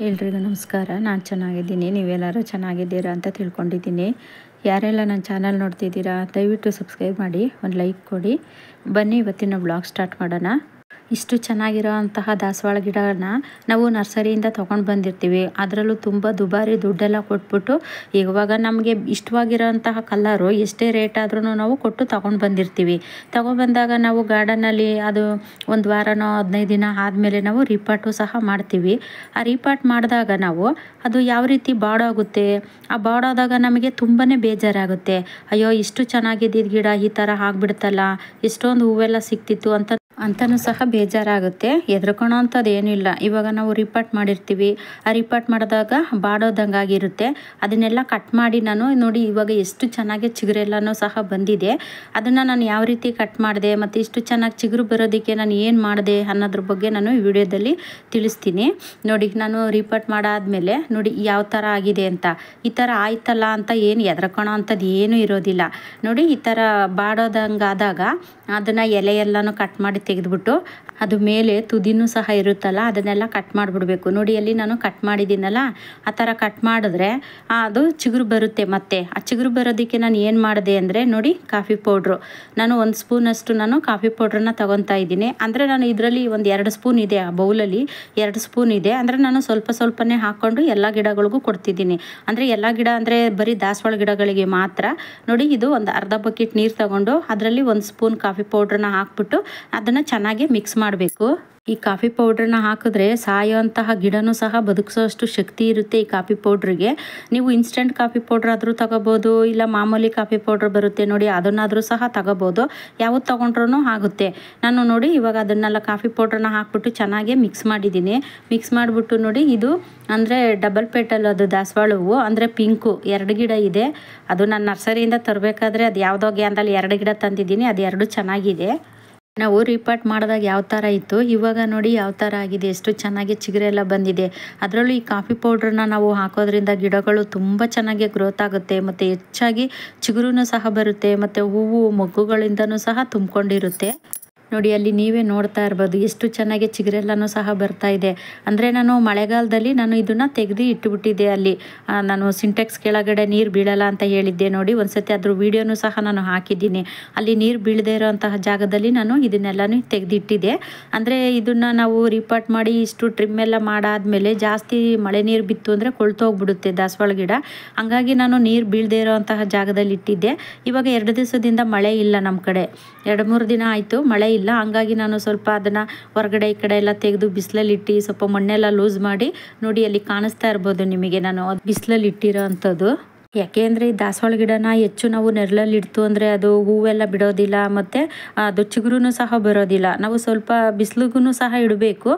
ಎಲ್ರಿಗೂ ನಮಸ್ಕಾರ. ನಾನು ಚೆನ್ನಾಗಿದ್ದೀನಿ, ನೀವೆಲ್ಲರೂ ಚೆನ್ನಾಗಿದ್ದೀರಾ ಅಂತ ತಿಳ್ಕೊಂಡಿದ್ದೀನಿ. ಯಾರೆಲ್ಲ ನನ್ನ ಚಾನಲ್ ನೋಡ್ತಿದ್ದೀರಾ ದಯವಿಟ್ಟು ಸಬ್ಸ್ಕ್ರೈಬ್ ಮಾಡಿ, ಒಂದು ಲೈಕ್ ಕೊಡಿ. ಬನ್ನಿ ಇವತ್ತಿನ ಬ್ಲಾಗ್ ಸ್ಟಾರ್ಟ್ ಮಾಡೋಣ. ಇಷ್ಟು ಚೆನ್ನಾಗಿರೋ ಅಂತಹ ದಾಸವಾಳ ಗಿಡನ ನಾವು ನರ್ಸರಿಯಿಂದ ತೊಗೊಂಡು ಬಂದಿರ್ತೀವಿ. ಅದರಲ್ಲೂ ತುಂಬ ದುಬಾರಿ ದುಡ್ಡೆಲ್ಲ ಕೊಟ್ಬಿಟ್ಟು ಇವಾಗ ನಮಗೆ ಇಷ್ಟವಾಗಿರೋ ಅಂತಹ ಕಲ್ಲರು ಎಷ್ಟೇ ರೇಟ್ ಆದ್ರೂ ನಾವು ಕೊಟ್ಟು ತೊಗೊಂಡು ಬಂದಿರ್ತೀವಿ. ತೊಗೊಬಂದಾಗ ನಾವು ಗಾರ್ಡನಲ್ಲಿ ಅದು ಒಂದು ವಾರನೋ 15 ದಿನ ಆದಮೇಲೆ ನಾವು ರೀಪಾಟು ಸಹ ಮಾಡ್ತೀವಿ. ಆ ರೀಪಾಟ್ ಮಾಡಿದಾಗ ನಾವು ಅದು ಯಾವ ರೀತಿ ಬಾಡೋಗುತ್ತೆ, ಆ ಬಾಡೋದಾಗ ನಮಗೆ ತುಂಬಾ ಬೇಜಾರಾಗುತ್ತೆ. ಅಯ್ಯೋ ಇಷ್ಟು ಚೆನ್ನಾಗಿದ್ದಿದ್ದು ಗಿಡ ಈ ಥರ ಆಗಿಬಿಡ್ತಲ್ಲ, ಎಷ್ಟೊಂದು ಹೂವೆಲ್ಲ ಸಿಕ್ತಿತ್ತು ಅಂತನೂ ಸಹ ಬೇಜಾರಾಗುತ್ತೆ. ಹೆದರ್ಕೊಳ್ಳೋ ಅಂಥದ್ದು ಏನಿಲ್ಲ. ಇವಾಗ ನಾವು ರೀಪಾಟ್ ಮಾಡಿರ್ತೀವಿ, ಆ ರೀಪಾಟ್ ಮಾಡಿದಾಗ ಬಾಡೋದಂಗಾಗಿರುತ್ತೆ. ಅದನ್ನೆಲ್ಲ ಕಟ್ ಮಾಡಿ ನಾನು ನೋಡಿ ಇವಾಗ ಎಷ್ಟು ಚೆನ್ನಾಗಿ ಚಿಗುರೆಲ್ಲನೂ ಸಹ ಬಂದಿದೆ. ಅದನ್ನು ನಾನು ಯಾವ ರೀತಿ ಕಟ್ ಮಾಡಿದೆ ಮತ್ತು ಇಷ್ಟು ಚೆನ್ನಾಗಿ ಚಿಗುರು ಬರೋದಕ್ಕೆ ನಾನು ಏನು ಮಾಡಿದೆ ಅನ್ನೋದ್ರ ಬಗ್ಗೆ ನಾನು ಈ ವಿಡಿಯೋದಲ್ಲಿ ತಿಳಿಸ್ತೀನಿ. ನೋಡಿ ನಾನು ರೀಪಾಟ್ ಮಾಡಾದ್ಮೇಲೆ ನೋಡಿ ಯಾವ ಥರ ಆಗಿದೆ ಅಂತ. ಈ ಥರ ಆಯ್ತಲ್ಲ ಅಂತ ಏನು ಹೆದರ್ಕೊಳ್ಳೋ ಅಂಥದ್ದು ಏನೂ ಇರೋದಿಲ್ಲ. ನೋಡಿ ಈ ಥರ ಬಾಡೋದಂಗಾದಾಗ ಅದನ್ನು ಎಲೆಯೆಲ್ಲನೂ ಕಟ್ ಮಾಡಿ ತೆಗೆದುಬಿಟ್ಟು ಅದು ಮೇಲೆ ತುದಿನೂ ಸಹ ಇರುತ್ತಲ್ಲ ಅದನ್ನೆಲ್ಲ ಕಟ್ ಮಾಡಿಬಿಡ್ಬೇಕು. ನೋಡಿ ಅಲ್ಲಿ ನಾನು ಕಟ್ ಮಾಡಿದ್ದೀನಲ್ಲ, ಆ ಥರ ಕಟ್ ಮಾಡಿದ್ರೆ ಅದು ಚಿಗುರು ಬರುತ್ತೆ. ಮತ್ತು ಆ ಚಿಗುರು ಬರೋದಕ್ಕೆ ನಾನು ಏನು ಮಾಡಿದೆ ಅಂದರೆ ನೋಡಿ ಕಾಫಿ ಪೌಡ್ರು, ನಾನು 1 ಸ್ಪೂನಷ್ಟು ನಾನು ಕಾಫಿ ಪೌಡ್ರನ್ನ ತೊಗೊತಾ ಇದ್ದೀನಿ. ಅಂದರೆ ನಾನು ಇದರಲ್ಲಿ ಒಂದು 2 ಸ್ಪೂನ್ ಇದೆ, ಆ ಬೌಲಲ್ಲಿ 2 ಸ್ಪೂನ್ ಇದೆ. ಅಂದರೆ ನಾನು ಸ್ವಲ್ಪನೇ ಹಾಕ್ಕೊಂಡು ಎಲ್ಲ ಗಿಡಗಳಿಗೂ ಕೊಡ್ತಿದ್ದೀನಿ. ಅಂದರೆ ಎಲ್ಲ ಗಿಡ ಅಂದರೆ ಬರೀ ದಾಸವಾಳ ಗಿಡಗಳಿಗೆ ಮಾತ್ರ. ನೋಡಿ ಇದು ಒಂದು ಅರ್ಧ ಬಕೆಟ್ ನೀರು ತಗೊಂಡು ಅದರಲ್ಲಿ 1 ಸ್ಪೂನ್ ಕಾಫಿ ಪೌಡ್ರನ್ನ ಹಾಕ್ಬಿಟ್ಟು ಅದನ್ನು ಚೆನ್ನಾಗಿ ಮಿಕ್ಸ್ ಮಾಡಬೇಕು. ಈ ಕಾಫಿ ಪೌಡ್ರನ್ನ ಹಾಕಿದ್ರೆ ಸಾಯೋಂತಹ ಗಿಡನೂ ಸಹ ಬದುಕಿಸೋಷ್ಟು ಶಕ್ತಿ ಇರುತ್ತೆ ಈ ಕಾಫಿ ಪೌಡ್ರಿಗೆ. ನೀವು ಇನ್ಸ್ಟೆಂಟ್ ಕಾಫಿ ಪೌಡ್ರ್ ಆದರೂ ತಗೋಬೋದು, ಇಲ್ಲ ಮಾಮೂಲಿ ಕಾಫಿ ಪೌಡ್ರ್ ಬರುತ್ತೆ ನೋಡಿ ಅದನ್ನಾದರೂ ಸಹ ತಗೋಬೋದು. ಯಾವುದು ತೊಗೊಂಡ್ರೂ ಆಗುತ್ತೆ. ನಾನು ನೋಡಿ ಇವಾಗ ಅದನ್ನೆಲ್ಲ ಕಾಫಿ ಪೌಡ್ರನ್ನ ಹಾಕ್ಬಿಟ್ಟು ಚೆನ್ನಾಗಿ ಮಿಕ್ಸ್ ಮಾಡಿದ್ದೀನಿ. ಮಿಕ್ಸ್ ಮಾಡಿಬಿಟ್ಟು ನೋಡಿ ಇದು ಅಂದರೆ ಡಬಲ್ ಪೆಟಲ್ ಅದು ದಾಸವಾಳ ಹೂವು, ಅಂದರೆ ಪಿಂಕು 2 ಗಿಡ ಇದೆ. ಅದು ನಾನು ನರ್ಸರಿಯಿಂದ ತರಬೇಕಾದ್ರೆ ಅದು ಯಾವುದೋ ಗ್ಯಾನ್ದಲ್ಲಿ 2 ಗಿಡ ತಂದಿದ್ದೀನಿ, ಅದು 2 ಚೆನ್ನಾಗಿದೆ. ನಾವು ರೀಪಾಟ್ ಮಾಡಿದಾಗ ಯಾವ ಥರ ಇತ್ತು, ಇವಾಗ ನೋಡಿ ಯಾವ ಥರ ಆಗಿದೆ, ಎಷ್ಟು ಚೆನ್ನಾಗಿ ಚಿಗುರೆಲ್ಲ ಬಂದಿದೆ. ಅದರಲ್ಲೂ ಈ ಕಾಫಿ ಪೌಡ್ರನ್ನ ನಾವು ಹಾಕೋದ್ರಿಂದ ಗಿಡಗಳು ತುಂಬ ಚೆನ್ನಾಗಿ ಗ್ರೋತ್ ಆಗುತ್ತೆ ಮತ್ತು ಹೆಚ್ಚಾಗಿ ಚಿಗುರೂ ಸಹ ಬರುತ್ತೆ ಮತ್ತು ಹೂವು ಮೊಗ್ಗುಗಳಿಂದನೂ ಸಹ ತುಂಬಿಕೊಂಡಿರುತ್ತೆ. ನೋಡಿ ಅಲ್ಲಿ ನೀವೇ ನೋಡ್ತಾ ಇರ್ಬೋದು ಎಷ್ಟು ಚೆನ್ನಾಗಿ ಚಿಗುರೆಲ್ಲನೂ ಸಹ ಬರ್ತಾ ಇದೆ. ಅಂದರೆ ನಾನು ಮಳೆಗಾಲದಲ್ಲಿ ನಾನು ಇದನ್ನು ತೆಗೆದು ಇಟ್ಟುಬಿಟ್ಟಿದ್ದೆ. ಅಲ್ಲಿ ನಾನು ಸಿಂಟೆಕ್ಸ್ ಕೆಳಗಡೆ ನೀರು ಬೀಳಲ್ಲ ಅಂತ ಹೇಳಿದ್ದೆ ನೋಡಿ, ಒಂದ್ಸತಿ ಅದ್ರ ವೀಡಿಯೋನೂ ಸಹ ನಾನು ಹಾಕಿದ್ದೀನಿ. ಅಲ್ಲಿ ನೀರು ಬೀಳದೇ ಇರೋಂತಹ ಜಾಗದಲ್ಲಿ ನಾನು ಇದನ್ನೆಲ್ಲನೂ ತೆಗೆದಿಟ್ಟಿದ್ದೆ. ಅಂದರೆ ಇದನ್ನು ನಾವು ರೀಪಾಟ್ ಮಾಡಿ ಇಷ್ಟು ಟ್ರಿಮ್ ಎಲ್ಲ ಮಾಡಾದ್ಮೇಲೆ ಜಾಸ್ತಿ ಮಳೆ ನೀರು ಬಿತ್ತು ಅಂದರೆ ಕೊಳ್ತೋಗ್ಬಿಡುತ್ತೆ ದಾಸವಾಳ ಗಿಡ. ಹಂಗಾಗಿ ನಾನು ನೀರು ಬೀಳದೇ ಇರೋಂತಹ ಜಾಗದಲ್ಲಿ ಇಟ್ಟಿದ್ದೆ. ಇವಾಗ 2 ದಿವಸದಿಂದ ಮಳೆ ಇಲ್ಲ ನಮ್ಮ ಕಡೆ, 2-3 ದಿನ ಆಯಿತು ಮಳೆ ಇಲ್ಲ. ಹಂಗಾಗಿ ನಾನು ಸ್ವಲ್ಪ ಅದನ್ನು ಹೊರಗಡೆ ಈ ಕಡೆ ಎಲ್ಲ ತೆಗೆದು ಬಿಸಿಲಲ್ಲಿ ಇಟ್ಟು ಸ್ವಲ್ಪ ಮಣ್ಣೆಲ್ಲ ಲೂಸ್ ಮಾಡಿ ನೋಡಿ ಅಲ್ಲಿ ಕಾಣಿಸ್ತಾ ಇರ್ಬೋದು ನಿಮಗೆ ನಾನು ಬಿಸಿಲಲ್ಲಿ ಇಟ್ಟಿರೋ ಅಂಥದ್ದು. ಯಾಕೆ ಅಂದರೆ ಈ ದಾಸವಾಳ ಗಿಡನ ಹೆಚ್ಚು ನಾವು ನೆರಳಲ್ಲಿ ಇಡ್ತು ಅಂದರೆ ಅದು ಹೂವೆಲ್ಲ ಬಿಡೋದಿಲ್ಲ ಮತ್ತು ಅದು ಚಿಗುರೂ ಸಹ ಬರೋದಿಲ್ಲ. ನಾವು ಸ್ವಲ್ಪ ಬಿಸಿಲಿಗೂ ಸಹ ಇಡಬೇಕು,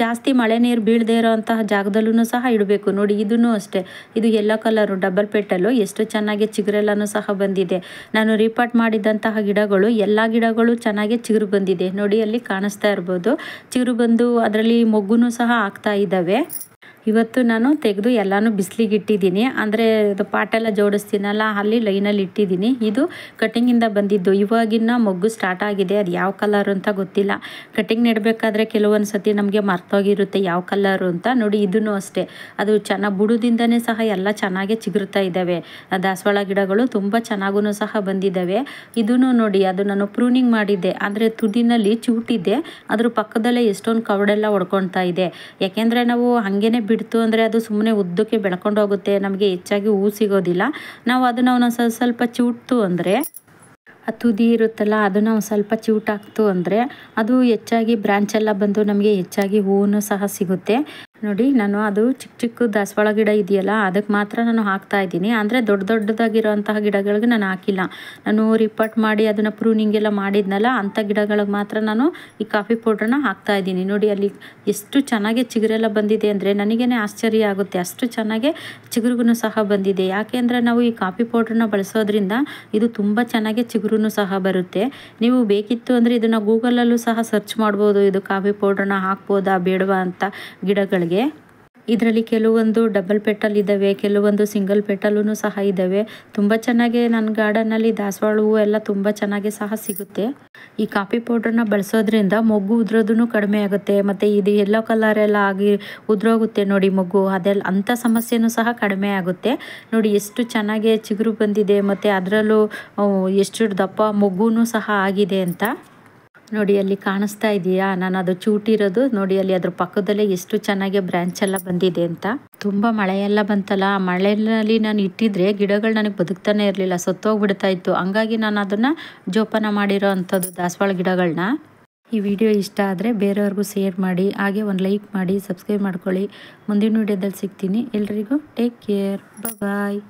ಜಾಸ್ತಿ ಮಳೆ ನೀರು ಬೀಳದೇ ಇರೋಂತಹ ಜಾಗದಲ್ಲೂ ಸಹ ಇಡಬೇಕು. ನೋಡಿ ಇದೂ ಅಷ್ಟೇ, ಇದು ಯೆಲ್ಲೋ ಕಲರು ಡಬಲ್ ಪೆಟಲು, ಎಷ್ಟು ಚೆನ್ನಾಗಿ ಚಿಗುರೆಲ್ಲನೂ ಸಹ ಬಂದಿದೆ. ನಾನು ರೀಪಾಟ್ ಮಾಡಿದಂತಹ ಗಿಡಗಳು ಎಲ್ಲ ಗಿಡಗಳು ಚೆನ್ನಾಗಿ ಚಿಗುರು ಬಂದಿದೆ. ನೋಡಿ ಅಲ್ಲಿ ಕಾಣಿಸ್ತಾ ಇರ್ಬೋದು ಚಿಗುರು ಬಂದು ಅದರಲ್ಲಿ ಮೊಗ್ಗುನೂ ಸಹ ಆಗ್ತಾ ಇದ್ದಾವೆ. ಇವತ್ತು ನಾನು ತೆಗೆದು ಎಲ್ಲನೂ ಬಿಸಿಲಿಗೆ ಇಟ್ಟಿದ್ದೀನಿ. ಅಂದರೆ ಅದು ಪಾಟೆಲ್ಲ ಜೋಡಿಸ್ತೀನಲ್ಲ ಅಲ್ಲಿ ಲೈನಲ್ಲಿ ಇಟ್ಟಿದ್ದೀನಿ. ಇದು ಕಟಿಂಗಿಂದ ಬಂದಿದ್ದು, ಇವಾಗಿನ ಮೊಗ್ಗು ಸ್ಟಾರ್ಟ್ ಆಗಿದೆ. ಅದು ಯಾವ ಕಲರು ಅಂತ ಗೊತ್ತಿಲ್ಲ. ಕಟಿಂಗ್ ನೆಡಬೇಕಾದ್ರೆ ಕೆಲವೊಂದು ಸತಿ ನಮಗೆ ಮರ್ತೋಗಿರುತ್ತೆ ಯಾವ ಕಲರು ಅಂತ. ನೋಡಿ ಇದೂ ಅಷ್ಟೇ, ಅದು ಚೆನ್ನಾಗಿ ಬುಡದಿಂದನೇ ಸಹ ಎಲ್ಲ ಚೆನ್ನಾಗಿ ಚಿಗುರ್ತಾ ಇದ್ದಾವೆ. ದಾಸವಾಳ ಗಿಡಗಳು ತುಂಬ ಚೆನ್ನಾಗೂ ಸಹ ಬಂದಿದ್ದಾವೆ. ಇದೂ ನೋಡಿ ಅದು ನಾನು ಪ್ರೂನಿಂಗ್ ಮಾಡಿದ್ದೆ, ಅಂದರೆ ತುದಿನಲ್ಲಿ ಚೂಟಿದ್ದೆ, ಅದ್ರ ಪಕ್ಕದಲ್ಲೇ ಎಷ್ಟೊಂದು ಕವಡೆಲ್ಲ ಹೊಡ್ಕೊಳ್ತಾ ಇದೆ. ಯಾಕೆಂದರೆ ನಾವು ಹಾಗೇನೆ ಬಿಡ್ತು ಅಂದರೆ ಅದು ಸುಮ್ಮನೆ ಉದ್ದಕ್ಕೆ ಬೆಳ್ಕೊಂಡು ಹೋಗುತ್ತೆ, ನಮಗೆ ಹೆಚ್ಚಾಗಿ ಹೂ ಸಿಗೋದಿಲ್ಲ. ನಾವು ಅದನ್ನು ಒಂದೊಂದು ಸ್ವಲ್ಪ ಚೂಟ್ತು ಅಂದರೆ ಆ ತುದಿ ಇರುತ್ತಲ್ಲ ಅದನ್ನು ಒಂದು ಸ್ವಲ್ಪ ಚೂಟಾಕ್ತು ಅಂದರೆ ಅದು ಹೆಚ್ಚಾಗಿ ಬ್ರಾಂಚೆಲ್ಲ ಬಂದು ನಮಗೆ ಹೆಚ್ಚಾಗಿ ಹೂವು ಸಹ ಸಿಗುತ್ತೆ. ನೋಡಿ ನಾನು ಅದು ಚಿಕ್ಕ ದಾಸವಾಳ ಗಿಡ ಇದೆಯಲ್ಲ ಅದಕ್ಕೆ ಮಾತ್ರ ನಾನು ಹಾಕ್ತಾ ಇದ್ದೀನಿ. ಅಂದರೆ ದೊಡ್ಡದಾಗಿರೋಂತಹ ಗಿಡಗಳಿಗೆ ನಾನು ಹಾಕಿಲ್ಲ. ನಾನು ರೀಪಾಟ್ ಮಾಡಿ ಅದನ್ನು ಪ್ರೂನಿಂಗ್ ಎಲ್ಲ ಮಾಡಿದ್ನಲ್ಲ ಅಂಥ ಗಿಡಗಳಿಗೆ ಮಾತ್ರ ನಾನು ಈ ಕಾಫಿ ಪೌಡ್ರನ್ನ ಹಾಕ್ತಾ ಇದ್ದೀನಿ. ನೋಡಿ ಅಲ್ಲಿ ಎಷ್ಟು ಚೆನ್ನಾಗಿ ಚಿಗುರೆಲ್ಲ ಬಂದಿದೆ ಅಂದರೆ ನನಗೇನೆ ಆಶ್ಚರ್ಯ ಆಗುತ್ತೆ, ಅಷ್ಟು ಚೆನ್ನಾಗಿ ಚಿಗುರುಗೂ ಸಹ ಬಂದಿದೆ. ಯಾಕೆ ಅಂದರೆ ನಾವು ಈ ಕಾಫಿ ಪೌಡ್ರನ್ನ ಬಳಸೋದ್ರಿಂದ ಇದು ತುಂಬ ಚೆನ್ನಾಗಿ ಚಿಗುರು ಸಹ ಬರುತ್ತೆ. ನೀವು ಬೇಕಿತ್ತು ಅಂದರೆ ಇದನ್ನು ಗೂಗಲಲ್ಲೂ ಸಹ ಸರ್ಚ್ ಮಾಡ್ಬೋದು, ಇದು ಕಾಫಿ ಪೌಡ್ರನ್ನ ಹಾಕ್ಬೋದಾ ಬೇಡವಾ ಅಂತ ಗಿಡಗಳಿಗೆ. ಇದರಲ್ಲಿ ಕೆಲವೊಂದು ಡಬಲ್ ಪೆಟಲ್ ಇದ್ದಾವೆ, ಕೆಲವೊಂದು ಸಿಂಗಲ್ ಪೆಟಲ್ಲೂ ಸಹ ಇದ್ದಾವೆ. ತುಂಬ ಚೆನ್ನಾಗಿ ನನ್ನ ಗಾರ್ಡನಲ್ಲಿ ದಾಸವಾಳ ಹೂವು ಎಲ್ಲ ತುಂಬ ಚೆನ್ನಾಗಿ ಸಹ ಸಿಗುತ್ತೆ. ಈ ಕಾಫಿ ಪೌಡ್ರನ್ನ ಬಳಸೋದ್ರಿಂದ ಮೊಗ್ಗು ಉದುರೋದೂ ಕಡಿಮೆ ಆಗುತ್ತೆ. ಮತ್ತು ಇದು ಯೆಲ್ಲೋ ಕಲರ್ ಎಲ್ಲ ಆಗಿ ಉದುರೋಗುತ್ತೆ ನೋಡಿ ಮೊಗ್ಗು, ಅದೆಲ್ಲ ಅಂಥ ಸಮಸ್ಯೆನೂ ಸಹ ಕಡಿಮೆ ಆಗುತ್ತೆ. ನೋಡಿ ಎಷ್ಟು ಚೆನ್ನಾಗಿ ಚಿಗುರು ಬಂದಿದೆ, ಮತ್ತು ಅದರಲ್ಲೂ ಎಷ್ಟು ದಪ್ಪ ಮೊಗ್ಗುನೂ ಸಹ ಆಗಿದೆ ಅಂತ. ನೋಡಿ ಅಲ್ಲಿ ಕಾಣಿಸ್ತಾ ಇದೆಯಾ, ನಾನು ಅದು ಚೂಟಿರೋದು ನೋಡಿ, ಅಲ್ಲಿ ಅದ್ರ ಪಕ್ಕದಲ್ಲೇ ಎಷ್ಟು ಚೆನ್ನಾಗಿ ಬ್ರ್ಯಾಂಚ್ ಎಲ್ಲ ಬಂದಿದೆ ಅಂತ. ತುಂಬ ಮಳೆಯೆಲ್ಲ ಬಂತಲ್ಲ, ಆ ಮಳೆಯಲ್ಲಿ ನಾನು ಇಟ್ಟಿದ್ರೆ ಗಿಡಗಳು ನನಗೆ ಬದುಕ್ತಾನೆ ಇರಲಿಲ್ಲ, ಸತ್ತೋಗ್ಬಿಡ್ತಾ ಇತ್ತು. ಹಂಗಾಗಿ ನಾನು ಅದನ್ನು ಜೋಪಾನ ಮಾಡಿರೋ ಅಂಥದ್ದು ದಾಸವಾಳ ಗಿಡಗಳನ್ನ. ಈ ವಿಡಿಯೋ ಇಷ್ಟ ಆದರೆ ಬೇರೆಯವ್ರಿಗೂ ಶೇರ್ ಮಾಡಿ, ಹಾಗೆ ಒಂದು ಲೈಕ್ ಮಾಡಿ, ಸಬ್ಸ್ಕ್ರೈಬ್ ಮಾಡ್ಕೊಳ್ಳಿ. ಮುಂದಿನ ವಿಡಿಯೋದಲ್ಲಿ ಸಿಗ್ತೀನಿ. ಎಲ್ರಿಗೂ ಟೇಕ್ ಕೇರ್, ಬಾಯ್.